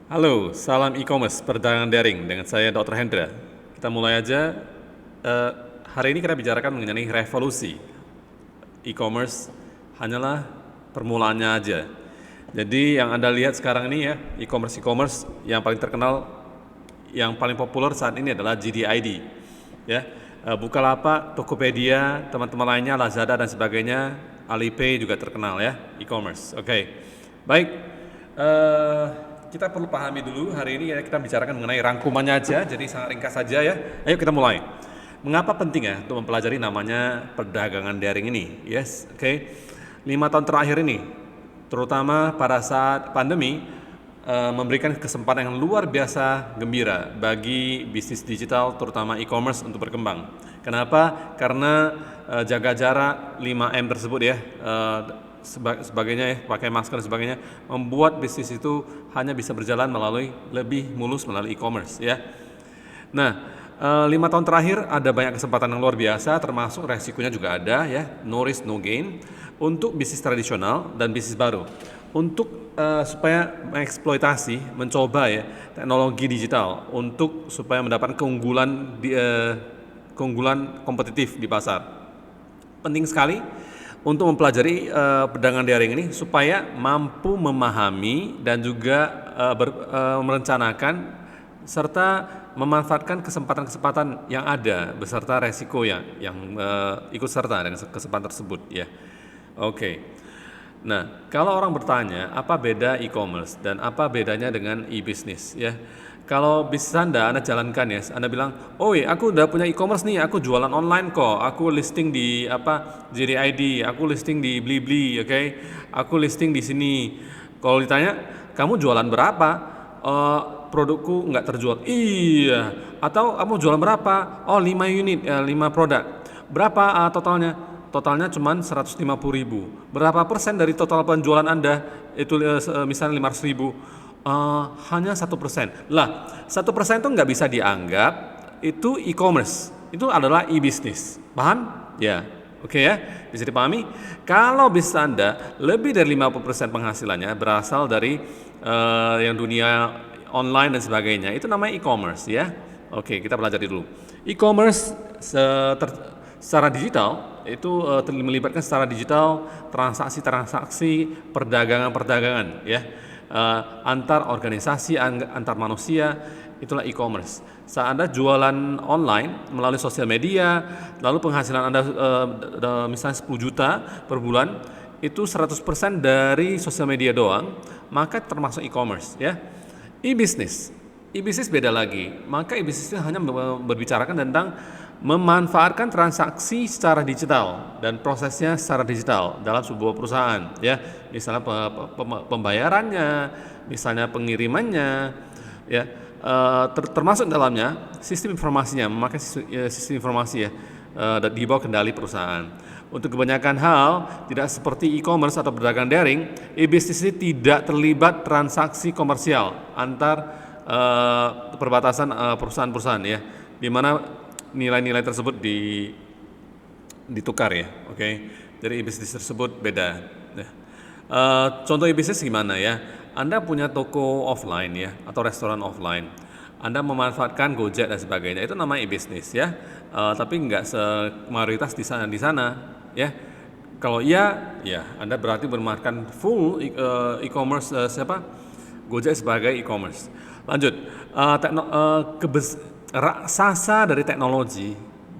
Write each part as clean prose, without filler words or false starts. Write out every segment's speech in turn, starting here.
Halo, salam e-commerce perdagangan daring dengan saya Dr. Hendra. Kita mulai aja. Eh, Hari ini kita bicarakan mengenai revolusi e-commerce hanyalah permulaannya aja. Jadi yang Anda lihat sekarang ini ya, e-commerce yang paling terkenal, yang paling populer saat ini adalah JDID. Ya, Bukalapak, Tokopedia, teman-teman lainnya, Lazada dan sebagainya, Alipay juga terkenal ya, e-commerce. Oke, baik. Eh, kita perlu pahami dulu hari ini ya, kita bicarakan mengenai rangkumannya aja, jadi sangat ringkas saja ya. Ayo kita mulai. Mengapa penting ya untuk mempelajari namanya perdagangan daring ini? Yes, oke. 5 tahun terakhir ini, terutama pada saat pandemi, memberikan kesempatan yang luar biasa gembira bagi bisnis digital, terutama e-commerce untuk berkembang. Kenapa? Karena jaga jarak 5M tersebut ya, sebagainya ya, pakai masker dan sebagainya, membuat bisnis itu hanya bisa berjalan lebih mulus melalui e-commerce ya. Nah, 5 tahun terakhir ada banyak kesempatan yang luar biasa, termasuk resikonya juga ada ya, no risk no gain untuk bisnis tradisional dan bisnis baru. Untuk supaya mengeksploitasi, mencoba ya teknologi digital untuk supaya mendapatkan keunggulan kompetitif di pasar. Penting sekali untuk mempelajari perdagangan daring ini supaya mampu memahami dan juga merencanakan serta memanfaatkan kesempatan-kesempatan yang ada beserta resiko yang ikut serta dengan kesempatan tersebut ya. Oke. Nah, kalau orang bertanya apa beda e-commerce dan apa bedanya dengan e-business ya. Kalau bisnis Anda jalankan ya, Anda bilang, "Oh, aku udah punya e-commerce nih, aku jualan online kok. Aku listing di JDID, aku listing di Blibli, oke. Aku listing di sini." Kalau ditanya, "Kamu jualan berapa?" Produkku nggak terjual. Iya. Atau kamu jualan berapa? Oh, 5 unit, 5 produk. Berapa totalnya? Totalnya cuma 150.000. Berapa persen dari total penjualan Anda? Itu misalnya 500.000. Hanya 1%. Lah, 1% itu nggak bisa dianggap itu e-commerce. Itu adalah e-business. Paham? Ya. Oke ya, bisa dipahami. Kalau bisnis Anda lebih dari 50% penghasilannya berasal dari yang dunia online dan sebagainya, itu namanya e-commerce ya. Oke, kita pelajari dulu. E-commerce secara digital itu melibatkan secara digital transaksi-transaksi perdagangan-perdagangan ya, antar organisasi, antar manusia, itulah e-commerce. Saat Anda jualan online melalui sosial media, lalu penghasilan Anda misalnya 10 juta per bulan, itu 100% dari sosial media doang, maka termasuk e-commerce ya. E-business beda lagi. Maka e-business itu hanya berbicarakan tentang memanfaatkan transaksi secara digital dan prosesnya secara digital dalam sebuah perusahaan ya, misalnya pembayarannya, misalnya pengirimannya ya, termasuk dalamnya sistem informasinya, memakai sistem informasi ya, di bawah kendali perusahaan. Untuk kebanyakan hal tidak seperti e-commerce atau perdagangan daring, e-business ini tidak terlibat transaksi komersial antar perbatasan perusahaan-perusahaan ya, di mana nilai-nilai tersebut ditukar ya, oke. Jadi e-business tersebut beda. Ya. Contoh e-business gimana ya? Anda punya toko offline ya, atau restoran offline. Anda memanfaatkan Gojek dan sebagainya, itu namanya e-business ya. Tapi nggak mayoritas di sana ya. Kalau iya, ya Anda berarti bermanfaatkan full e-commerce Gojek sebagai e-commerce. Lanjut, raksasa dari teknologi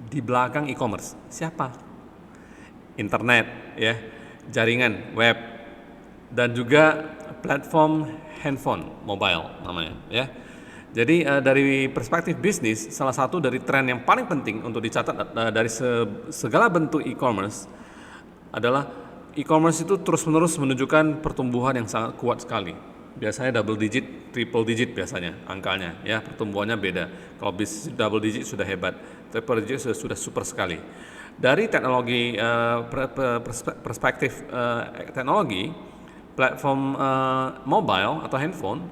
di belakang e-commerce siapa? Internet ya, jaringan web, dan juga platform handphone mobile namanya ya. Jadi dari perspektif bisnis, salah satu dari tren yang paling penting untuk dicatat dari segala bentuk e-commerce adalah e-commerce itu terus-menerus menunjukkan pertumbuhan yang sangat kuat sekali. Biasanya double digit, triple digit biasanya angkanya ya, pertumbuhannya beda. Kalau bisnis double digit sudah hebat, triple digit sudah super sekali. Dari teknologi perspektif teknologi, platform mobile atau handphone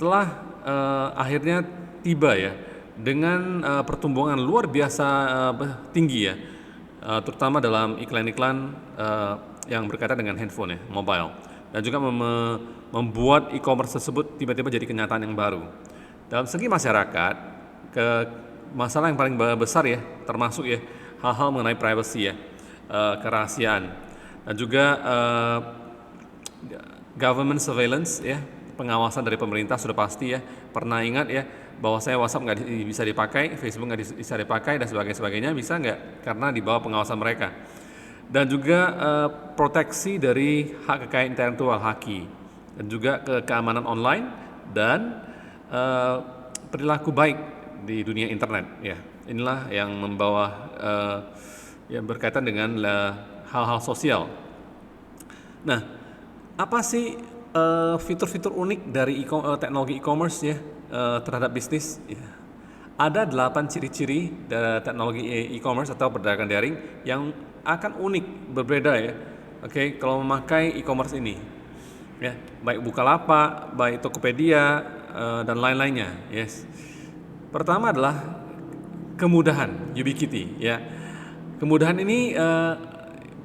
telah akhirnya tiba ya dengan pertumbuhan luar biasa tinggi ya, terutama dalam iklan-iklan yang berkaitan dengan handphone ya, mobile. dan juga membuat e-commerce tersebut tiba-tiba jadi kenyataan yang baru. Dalam segi masyarakat, masalah yang paling besar ya, termasuk ya hal-hal mengenai privacy ya, kerahasiaan, dan juga government surveillance ya, pengawasan dari pemerintah sudah pasti ya. Pernah ingat ya bahwa saya WhatsApp nggak bisa dipakai, Facebook nggak bisa dipakai dan sebagainya, bisa nggak? Karena di bawah pengawasan mereka. Dan juga proteksi dari hak kekayaan intelektual, haki, dan juga keamanan online dan perilaku baik di dunia internet ya. Inilah yang membawa yang berkaitan dengan hal-hal sosial. Nah, apa sih fitur-fitur unik dari teknologi e-commerce ya terhadap bisnis? Ya. Ada 8 ciri-ciri dari teknologi e-commerce atau perdagangan daring yang akan unik, berbeda ya. Oke, kalau memakai e-commerce ini, ya, baik Bukalapak, baik Tokopedia dan lain-lainnya. Yes. Pertama adalah kemudahan, ubiquity. Ya, kemudahan ini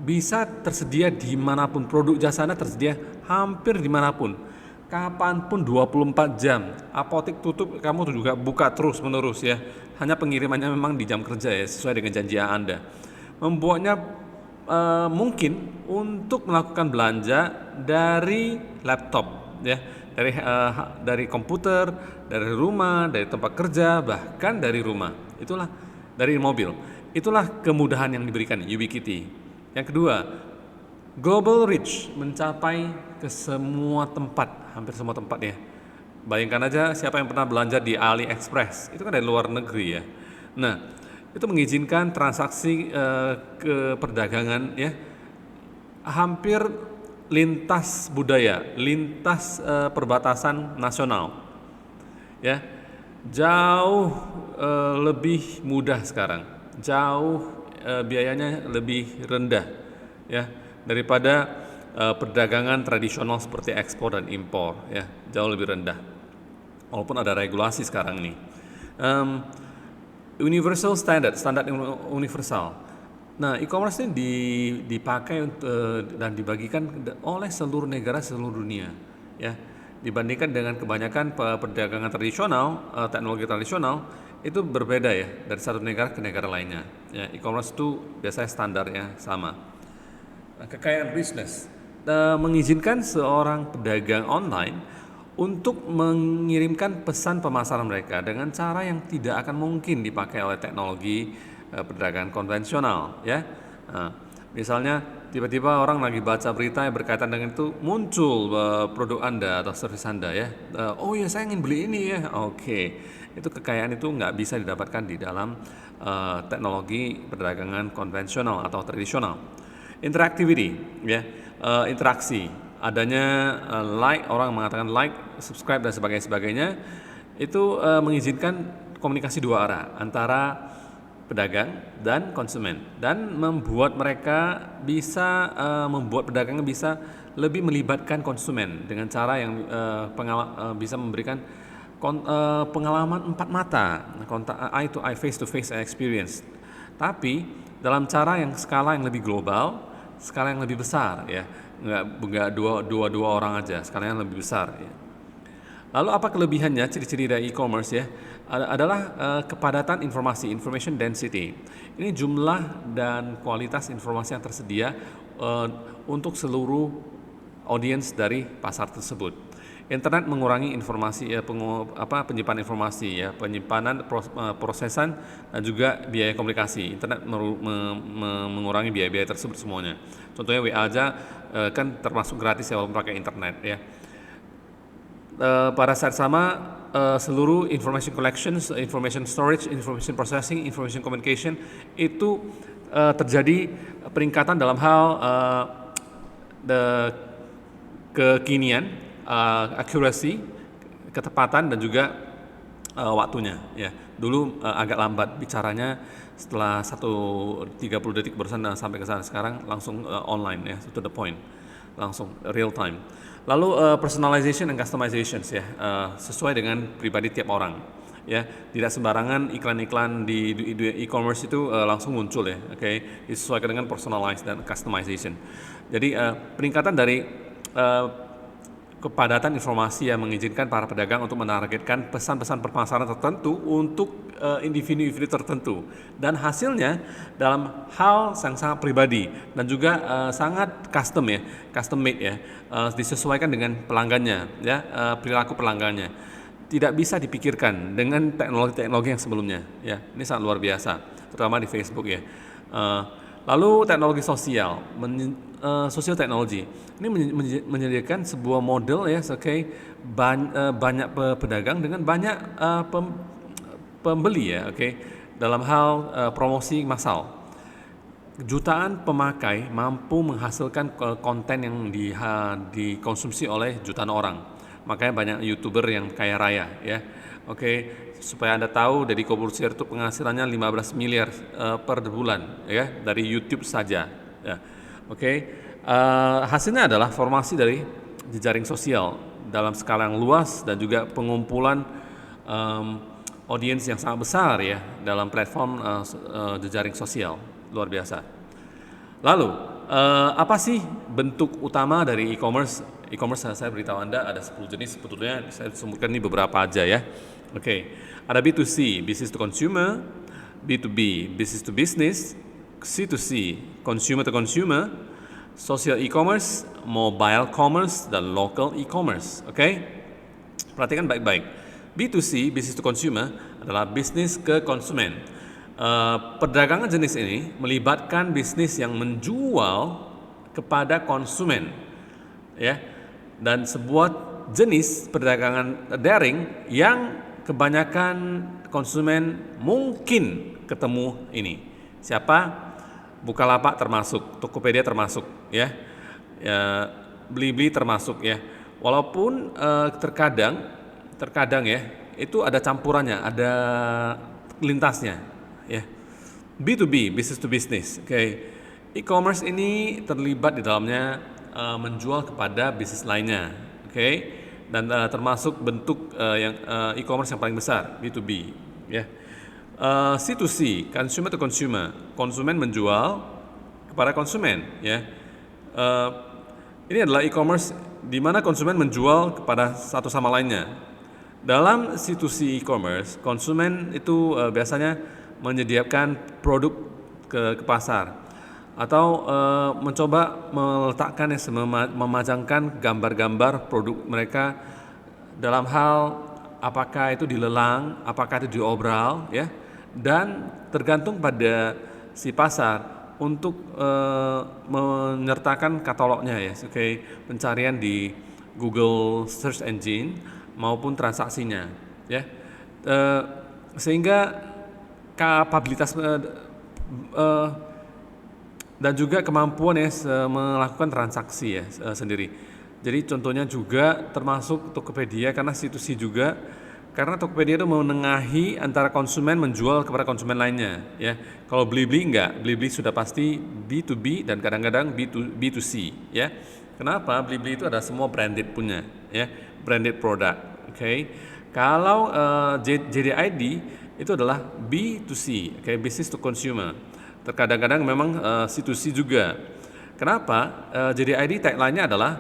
bisa tersedia dimanapun, produk jasanya tersedia hampir dimanapun, kapanpun 24 jam. Apotek tutup, kamu juga buka terus menerus ya. Hanya pengirimannya memang di jam kerja ya, sesuai dengan janji Anda. Membuatnya mungkin untuk melakukan belanja dari laptop ya, dari komputer, dari rumah, dari tempat kerja, bahkan dari rumah. Itulah dari mobil. Itulah kemudahan yang diberikan, ubiquity. Yang kedua, global reach, mencapai ke semua tempat, hampir semua tempat ya. Bayangkan aja siapa yang pernah belanja di AliExpress, itu kan dari luar negeri ya. Nah, itu mengizinkan transaksi ke perdagangan ya, hampir lintas budaya, lintas perbatasan nasional ya. Jauh lebih mudah sekarang, jauh biayanya lebih rendah ya daripada perdagangan tradisional seperti ekspor dan impor ya, jauh lebih rendah walaupun ada regulasi sekarang nih. Universal standard universal. Nah, e-commerce ini dipakai dan dibagikan oleh seluruh negara seluruh dunia ya, dibandingkan dengan kebanyakan perdagangan tradisional, teknologi tradisional itu berbeda ya dari satu negara ke negara lainnya. Ya, e-commerce itu biasanya standarnya sama. Nah, kekayaan bisnis mengizinkan seorang pedagang online untuk mengirimkan pesan pemasaran mereka dengan cara yang tidak akan mungkin dipakai oleh teknologi perdagangan konvensional. Ya, nah, misalnya tiba-tiba orang lagi baca berita yang berkaitan dengan itu, muncul produk Anda atau servis Anda ya. Oh ya, saya ingin beli ini ya. Oke. Itu kekayaan itu nggak bisa didapatkan di dalam teknologi perdagangan konvensional atau tradisional. Interactivity ya, interaksi, adanya like, orang mengatakan like, subscribe dan sebagainya itu mengizinkan komunikasi dua arah antara pedagang dan konsumen, dan membuat mereka bisa membuat pedagangnya bisa lebih melibatkan konsumen dengan cara yang bisa memberikan pengalaman empat mata, kontak eye to eye, face to face experience, tapi dalam cara yang skala yang lebih global, skala yang lebih besar ya, nggak dua orang aja, skala yang lebih besar ya. Lalu apa kelebihannya, ciri-ciri dari e-commerce ya, adalah kepadatan informasi, information density. Ini jumlah dan kualitas informasi yang tersedia untuk seluruh audiens dari pasar tersebut. Internet mengurangi informasi penyimpanan informasi ya, penyimpanan, prosesan dan juga biaya komunikasi. Internet mengurangi biaya-biaya tersebut semuanya. Contohnya WA aja kan termasuk gratis ya walaupun pakai internet ya. Pada saat sama seluruh information collections, information storage, information processing, information communication itu terjadi peningkatan dalam hal kekinian, accuracy, ketepatan dan juga waktunya ya. Dulu agak lambat bicaranya, setelah 30 detik barusan sampai ke sana, sekarang langsung online ya, to the point, langsung real time. Lalu personalization and customization ya, sesuai dengan pribadi tiap orang ya, tidak sembarangan iklan-iklan di e-commerce itu langsung muncul ya, oke, disesuaikan dengan personalized dan customization. Jadi peningkatan dari eh, kepadatan informasi yang mengizinkan para pedagang untuk menargetkan pesan-pesan pemasaran tertentu untuk individu-individu tertentu, dan hasilnya dalam hal yang sangat pribadi dan juga sangat custom made ya, disesuaikan dengan pelanggannya ya, perilaku pelanggannya, tidak bisa dipikirkan dengan teknologi-teknologi yang sebelumnya ya. Ini sangat luar biasa, terutama di Facebook ya. Lalu teknologi sosial, social technology ini menyediakan sebuah model ya, banyak pedagang dengan banyak pembeli ya, dalam hal promosi massal. Jutaan pemakai mampu menghasilkan konten yang dikonsumsi oleh jutaan orang. Makanya banyak YouTuber yang kaya raya ya. Supaya Anda tahu, Deddy Corbuzier itu penghasilannya 15 miliar per bulan ya, dari YouTube saja ya. Hasilnya adalah formasi dari jejaring sosial dalam skala yang luas dan juga pengumpulan audiens yang sangat besar ya dalam platform jejaring sosial. Luar biasa. Lalu apa sih bentuk utama dari e-commerce? E-commerce saya beritahu Anda ada 10 jenis, sebetulnya saya sebutkan ini beberapa aja ya. Ada B2C, business to consumer, B2B, business to business, C2C, consumer to consumer, social e-commerce, mobile commerce, dan local e-commerce. Perhatikan baik-baik. B2C, business to consumer, adalah bisnis ke konsumen. Perdagangan jenis ini melibatkan bisnis yang menjual kepada konsumen ya, dan sebuah jenis perdagangan daring yang kebanyakan konsumen mungkin ketemu ini. Siapa? Bukalapak termasuk, Tokopedia termasuk ya, Blibli termasuk ya. Walaupun terkadang ya itu ada campurannya, ada lintasnya ya. B2B, business to business. E-commerce ini terlibat di dalamnya menjual kepada bisnis lainnya. Dan termasuk bentuk yang e-commerce yang paling besar, B2B ya. C2C, consumer to consumer, konsumen menjual kepada konsumen ya. Ini adalah e-commerce di mana konsumen menjual kepada satu sama lainnya. Dalam C2C e-commerce, konsumen itu biasanya menyediakan produk ke pasar atau mencoba meletakkan memajangkan gambar-gambar produk mereka dalam hal apakah itu dilelang, apakah itu diobral ya, dan tergantung pada si pasar untuk menyertakan katalognya ya, pencarian di Google Search Engine maupun transaksinya ya, sehingga kapabilitas dan juga kemampuan ya melakukan transaksi ya sendiri. Jadi contohnya juga termasuk Tokopedia, karena C2C juga, karena Tokopedia itu menengahi antara konsumen menjual kepada konsumen lainnya ya. Kalau Blibli enggak, Blibli sudah pasti B2B dan kadang-kadang B2C ya. Kenapa? Blibli itu ada semua branded punya ya, branded product. Kalau JDID itu adalah B2C, business to consumer. Terkadang-kadang memang C2C juga. Kenapa? JDID tagline-nya adalah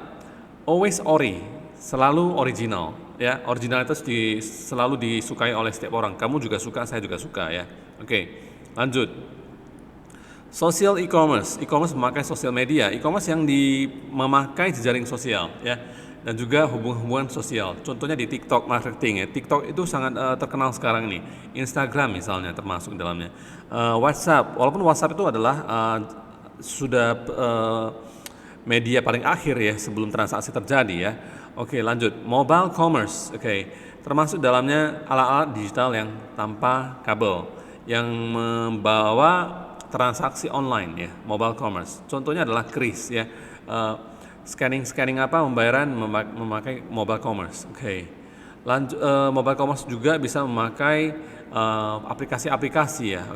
always ori, selalu original ya. Originalitas selalu disukai oleh setiap orang. Kamu juga suka, saya juga suka ya. Lanjut. Social e-commerce. E-commerce memakai sosial media. E-commerce yang memakai jejaring sosial ya, dan juga hubungan sosial. Contohnya di TikTok marketing ya. TikTok itu sangat terkenal sekarang nih. Instagram misalnya termasuk dalamnya. WhatsApp, walaupun WhatsApp itu adalah sudah media paling akhir ya sebelum transaksi terjadi ya. Lanjut. Mobile commerce. Termasuk dalamnya alat-alat digital yang tanpa kabel yang membawa transaksi online ya, mobile commerce. Contohnya adalah Kris ya. Scanning pembayaran memakai mobile commerce. Lanjut, mobile commerce juga bisa memakai aplikasi-aplikasi ya.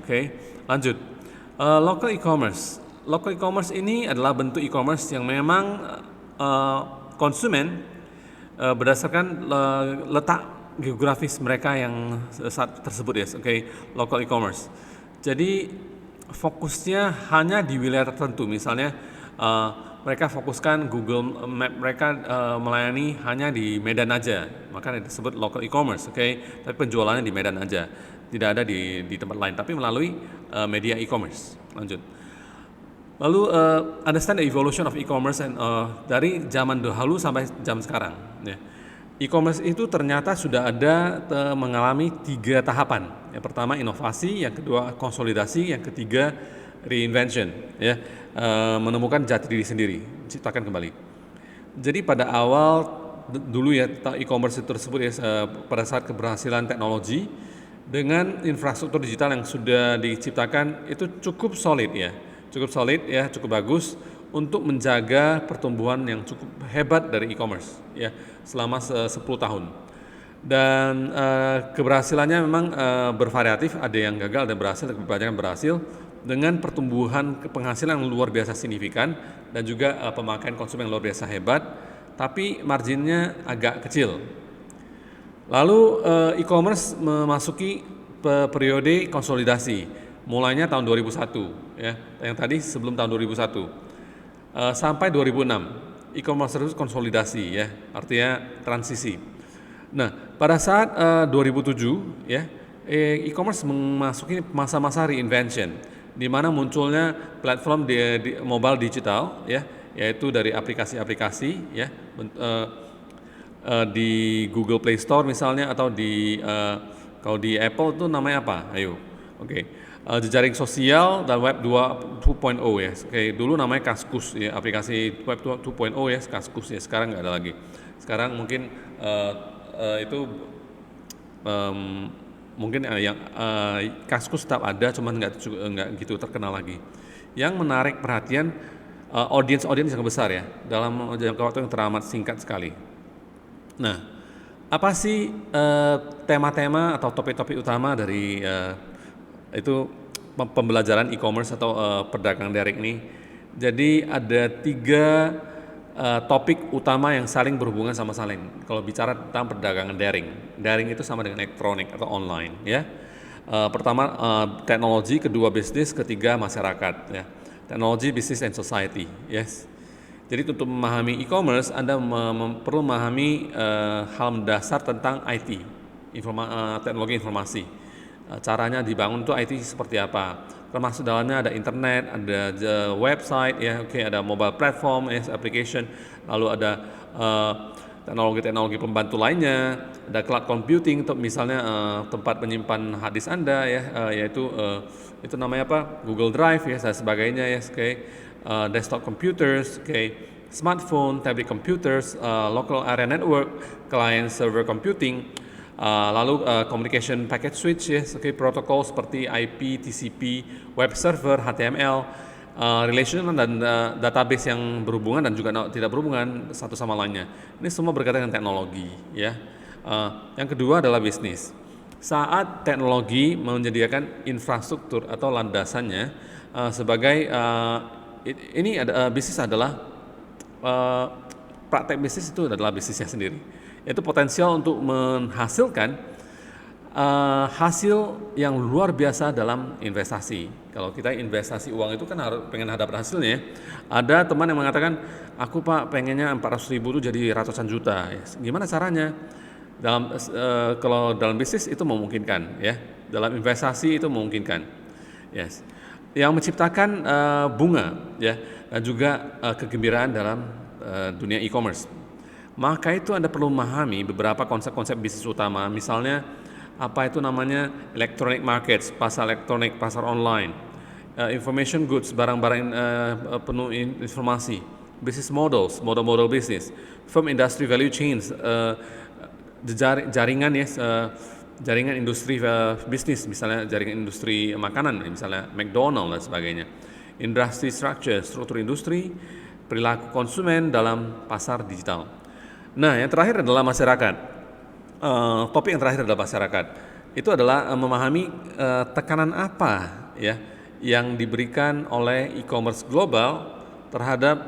Lanjut, local e-commerce. Local e-commerce ini adalah bentuk e-commerce yang memang konsumen berdasarkan letak geografis mereka yang saat tersebut ya. Local e-commerce. Jadi fokusnya hanya di wilayah tertentu, misalnya mereka fokuskan Google Map mereka melayani hanya di Medan aja, maka disebut local e-commerce, oke. Tapi penjualannya di Medan aja, tidak ada di tempat lain, tapi melalui media e-commerce. Lanjut. Lalu understand the evolution of e-commerce and dari zaman dahulu sampai jam sekarang. Ya. E-commerce itu ternyata sudah ada mengalami 3 tahapan. Yang pertama inovasi, yang kedua konsolidasi, yang ketiga reinvention, ya, menemukan jati diri sendiri, ciptakan kembali. Jadi pada awal dulu ya e-commerce tersebut ya, pada saat keberhasilan teknologi dengan infrastruktur digital yang sudah diciptakan itu cukup solid ya, cukup bagus untuk menjaga pertumbuhan yang cukup hebat dari e-commerce ya selama 10 tahun. Dan keberhasilannya memang bervariatif, ada yang gagal, ada yang berhasil, kebanyakan berhasil dengan pertumbuhan penghasilan yang luar biasa signifikan dan juga pemakaian konsumen yang luar biasa hebat, tapi marginnya agak kecil. Lalu e-commerce memasuki periode konsolidasi, mulainya tahun 2001 ya, yang tadi sebelum tahun 2001 sampai 2006 e-commerce terus konsolidasi ya, artinya transisi. Nah, pada saat 2007 ya, e-commerce memasuki masa-masa reinvention, di mana munculnya platform di mobile digital ya, yaitu dari aplikasi-aplikasi ya, di Google Play Store misalnya, atau kalau di Apple itu namanya apa? Ayo, oke. Jejaring sosial dan web 2.0 ya. Oke, dulu namanya Kaskus ya, aplikasi web 2.0 ya, Kaskus ya. Sekarang nggak ada lagi. Sekarang mungkin itu mungkin yang Kaskus tetap ada, cuman nggak gitu terkenal lagi. Yang menarik perhatian audiens yang besar ya, dalam jangka waktu yang teramat singkat sekali. Nah, apa sih tema-tema atau topik-topik utama dari itu pembelajaran e-commerce atau perdagangan daring ini? Jadi ada 3 topik utama yang saling berhubungan sama saling. Kalau bicara tentang perdagangan daring itu sama dengan elektronik atau online ya. Pertama teknologi, kedua bisnis, ketiga masyarakat ya. Teknologi, business and society, yes. Jadi untuk memahami e-commerce Anda perlu memahami hal mendasar tentang IT, teknologi informasi. Caranya dibangun itu IT seperti apa? Termasuk dalamnya ada internet, ada website ya, oke, ada mobile platform, application, lalu ada teknologi-teknologi pembantu lainnya, ada cloud computing untuk misalnya tempat menyimpan hard disk Anda ya, yaitu itu namanya apa? Google Drive ya, dan sebagainya ya, oke. Desktop computers, oke, smartphone, tablet computers, local area network, client server computing. Lalu communication packet switch ya, protokol seperti IP, TCP, web server, HTML, relational dan database yang berhubungan dan juga tidak berhubungan satu sama lainnya. Ini semua berkaitan dengan teknologi ya. Yang kedua adalah bisnis. Saat teknologi menyediakan infrastruktur atau landasannya sebagai ini ada bisnis adalah praktek bisnis itu adalah bisnisnya sendiri. Itu potensial untuk menghasilkan hasil yang luar biasa dalam investasi. Kalau kita investasi uang itu kan harus pengen dapat hasilnya. Ada teman yang mengatakan, aku Pak pengennya 400.000 itu jadi ratusan juta. Gimana caranya? Kalau dalam bisnis itu memungkinkan ya. Dalam investasi itu memungkinkan. Yes. Yang menciptakan bunga ya, dan juga kegembiraan dalam dunia e-commerce. Maka itu Anda perlu memahami beberapa konsep-konsep bisnis utama, misalnya apa itu namanya electronic markets, pasar elektronik, pasar online, information goods, barang-barang penuh informasi, business models, model bisnis, firm industry value chains, jaringan ya, jaringan industri bisnis, misalnya jaringan industri makanan, misalnya McDonald dan sebagainya, industry structure, struktur industri, perilaku konsumen dalam pasar digital. Nah, yang terakhir adalah masyarakat. Topik yang terakhir adalah masyarakat. Itu adalah memahami tekanan apa ya yang diberikan oleh e-commerce global terhadap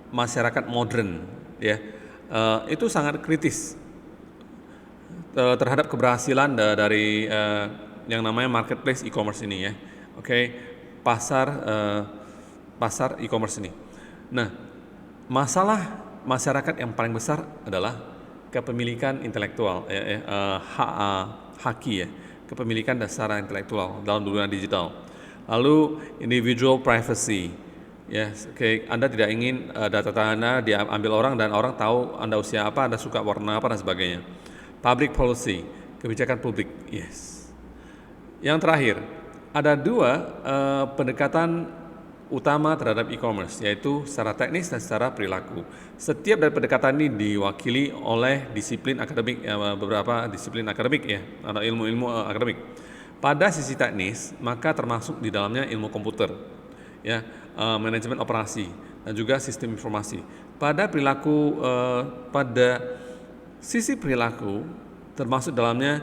masyarakat modern ya. Itu sangat kritis terhadap keberhasilan dari yang namanya marketplace e-commerce ini ya. Oke, pasar e-commerce ini. Nah, masalah masyarakat yang paling besar adalah kepemilikan intelektual, haki ya, kepemilikan dasar intelektual dalam dunia digital. Lalu individual privacy, ya, oke, Anda tidak ingin data Anda diambil orang dan orang tahu Anda usia apa, Anda suka warna apa dan sebagainya. Public policy, kebijakan publik, yes. Yang terakhir, ada dua pendekatan utama terhadap e-commerce, yaitu secara teknis dan secara perilaku. Setiap dari pendekatan ini diwakili oleh disiplin akademik, beberapa disiplin akademik ya, atau ilmu-ilmu akademik. Pada sisi teknis, maka termasuk di dalamnya ilmu komputer, ya, manajemen operasi dan juga sistem informasi. Pada perilaku, pada sisi perilaku, termasuk dalamnya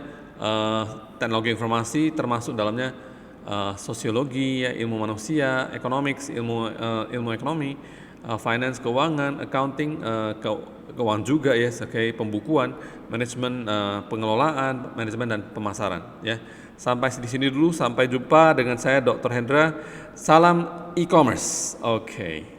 teknologi informasi, termasuk dalamnya sosiologi, ya, ilmu manusia, economics, ilmu ekonomi, finance, keuangan, accounting, keuangan juga ya, sebagai pembukuan, manajemen pengelolaan, manajemen dan pemasaran. Ya, sampai di sini dulu. Sampai jumpa dengan saya Dr. Hendra. Salam e-commerce. Oke.